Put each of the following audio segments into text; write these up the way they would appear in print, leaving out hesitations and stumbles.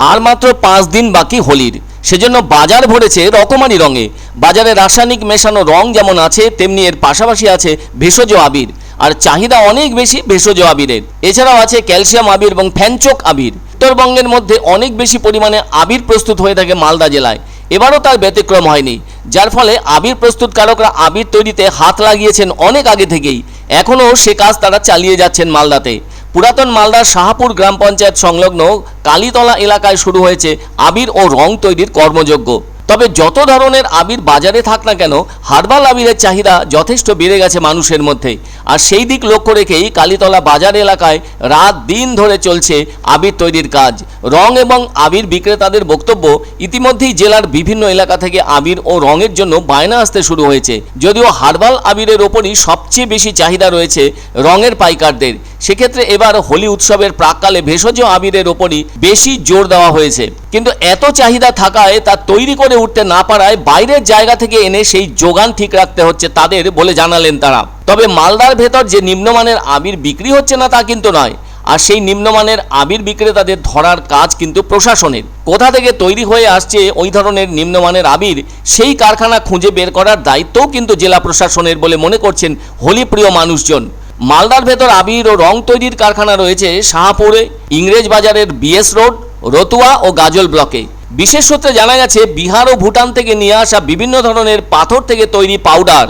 আর মাত্র 5 দিন বাকি হোলির, সেজন্য বাজার ভরেছে রকমারি রঙে। বাজারে রাসায়নিক মেশানো রং যেমন আছে, তেমনি এর পাশাপাশি আছে ভেষজ আবির, আর চাহিদা অনেক বেশি ভেষজ আবিরের। এছাড়াও আছে ক্যালসিয়াম আবির এবং ফ্যানচোক আবির। উত্তরবঙ্গের মধ্যে অনেক বেশি পরিমাণে আবির প্রস্তুত হয়ে থাকে মালদা জেলায়, এবারও তার ব্যতিক্রম হয়নি, যার ফলে আবির প্রস্তুতকারকরা আবির তৈরিতে হাত লাগিয়েছেন অনেক আগে থেকেই। এখনও সে কাজ তারা চালিয়ে যাচ্ছেন মালদাতে। পুরাতন মালদার শাহপুর গ্রাম পঞ্চায়েত সংলগ্ন কালীতলা এলাকায় শুরু হয়েছে আবির ও রং তৈরির কর্মযজ্ঞ। তবে যত ধরনের আবির বাজারে থাক না কেন, হার্বাল আবিরের চাহিদা যথেষ্ট বেড়ে গেছে মানুষের মধ্যে। আর সেই দিক লক্ষ্য রেখেই কালীতলা বাজার এলাকায় রাত দিন ধরে চলছে আবির তৈরির কাজ। রং এবং আবির বিক্রেতাদের বক্তব্য, ইতিমধ্যেই জেলার বিভিন্ন এলাকা থেকে আবির ও রঙের জন্য বায়না আসতে শুরু হয়েছে। যদিও হার্বাল আবিরের ওপরই সবচেয়ে বেশি চাহিদা রয়েছে রঙের পাইকারদের, সেক্ষেত্রে এবার হোলি উৎসবের প্রাককালে ভেষজ আবিরের ওপরই বেশি জোর দেওয়া হয়েছে। কিন্তু এত চাহিদা থাকায় তা তৈরি করে উঠতে না পারায় বাইরের জায়গা থেকে এনে সেই যোগান ঠিক রাখতে হচ্ছে তাদের বলে জানালেন তারা। তবে মালদার ভেতর যে নিম্নমানের আবির বিক্রি হচ্ছে না তা কিন্তু নয়, আর সেই নিম্নমানের আবির বিক্রেতাদের ধরার কাজ কিন্তু প্রশাসনের। কোথা থেকে তৈরি হয়ে আসছে ওই ধরনের নিম্নমানের আবির, সেই কারখানা খুঁজে বের করার দায়িত্বও কিন্তু জেলা প্রশাসনের বলে মনে করছেন হোলি প্রিয় মানুষজন। মালদার ভেতর আবির ও রং তৈরির কারখানা রয়েছে শাহপুরে, ইংরেজ বাজারের বিএস রোড, রতুয়া ও গাজল ব্লকে। বিশেষ সূত্রে জানা গেছে বিহার ও ভুটান থেকে নিয়ে আসা বিভিন্ন ধরনের পাথর থেকে তৈরি পাউডার,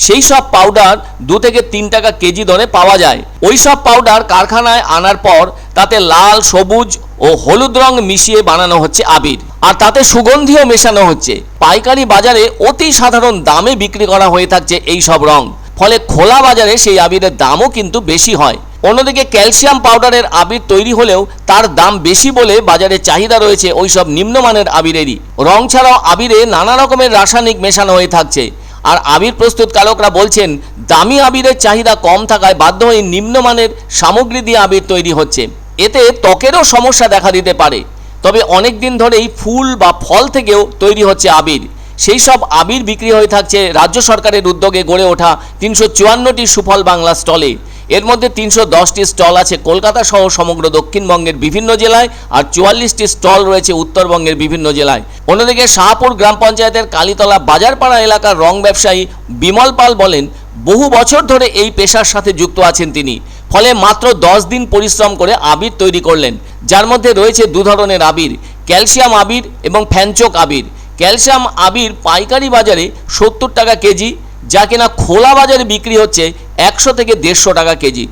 সেই সব পাউডার 2 থেকে 3 টাকা কেজি দরে পাওয়া যায়। ওই সব পাউডার কারখানায় আনার পর তাতে লাল, সবুজ ও হলুদ রং মিশিয়ে বানানো হচ্ছে আবির, আর তাতে সুগন্ধিও মেশানো হচ্ছে। পাইকারি বাজারে অতি সাধারণ দামে বিক্রি করা হয়ে থাকছে এই সব রং, ফলে খোলা বাজারে সেই আবিরের দামও কিন্তু বেশি হয়। অন্যদিকে ক্যালসিয়াম পাউডারের আবির তৈরি হলেও তার দাম বেশি বলে বাজারে চাহিদা রয়েছে ওইসব নিম্নমানের আবিরেরই। রং ছাড়াও আবিরে নানা রকমের রাসায়নিক মেশানো হয়ে থাকছে, আর আবির প্রস্তুতকারকরা বলছেন দামি আবিরের চাহিদা কম থাকায় বাধ্য হয়ে নিম্নমানের সামগ্রী দিয়ে আবির তৈরি হচ্ছে। এতে ত্বকেরও সমস্যা দেখা দিতে পারে। তবে অনেক দিন ধরেই ফুল বা ফল থেকেও তৈরি হচ্ছে আবির। সেই সব আবির বিক্রি হয়ে থাকছে রাজ্য সরকারের উদ্যোগে গড়ে ওঠা 354টি সুফল বাংলা স্টলে। এর মধ্যে 310টি স্টল আছে কলকাতা সহ সমগ্র দক্ষিণবঙ্গের বিভিন্ন জেলায়, আর 44টি স্টল রয়েছে উত্তরবঙ্গের বিভিন্ন জেলায়। অন্যদিকে শাহপুর গ্রাম পঞ্চায়েতের কালীতলা বাজারপাড়া এলাকার রং ব্যবসায়ী বিমল পাল বলেন, বহু বছর ধরে এই পেশার সাথে যুক্ত আছেন তিনি। ফলে মাত্র 10 দিন পরিশ্রম করে আবির তৈরি করলেন, যার মধ্যে রয়েছে 2 ধরনের আবির, ক্যালসিয়াম আবির এবং ফ্যানচোক আবির। ক্যালসিয়াম আবির পাইকারি বাজারে 70 টাকা কেজি, যা কিনা খোলা বাজারে বিক্রি হচ্ছে 100 থেকে 150 টাকা কেজি।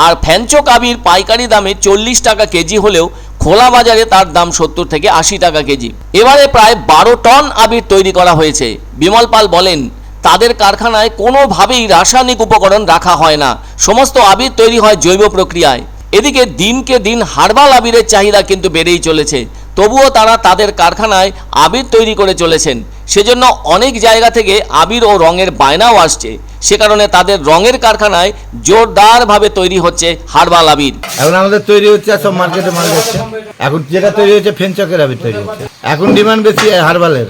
আর ফ্যানচোক আবির পাইকারি দামে 40 টাকা কেজি হলেও খোলা বাজারে তার দাম 70 থেকে 80 টাকা কেজি। এবারে প্রায় 12 টন আবির তৈরি করা হয়েছে। বিমল পাল বলেন, তাদের কারখানায় কোনোভাবেই রাসায়নিক উপকরণ রাখা হয় না, সমস্ত আবির তৈরি হয় জৈব প্রক্রিয়ায়। এদিকে দিনকে দিন হার্বাল আবিরের চাহিদা কিন্তু বেড়েই চলেছে, তবুও তারা তাদের কারখানায় আবির তৈরি করে চলেছেন। সেজন্য অনেক জায়গা থেকে আবির ও রঙের বায়নাও আসছে, সে কারণে তাদের রঙের কারখানায় জোরদারভাবে তৈরি হচ্ছে হার্বাল আবির। এখন আমাদের তৈরি হচ্ছে, সব মার্কেটে মাল যাচ্ছে। এখন যেটা তৈরি হচ্ছে ফেনচকের আবির তৈরি হচ্ছে, এখন ডিমান্ড বেশি হার্বালের।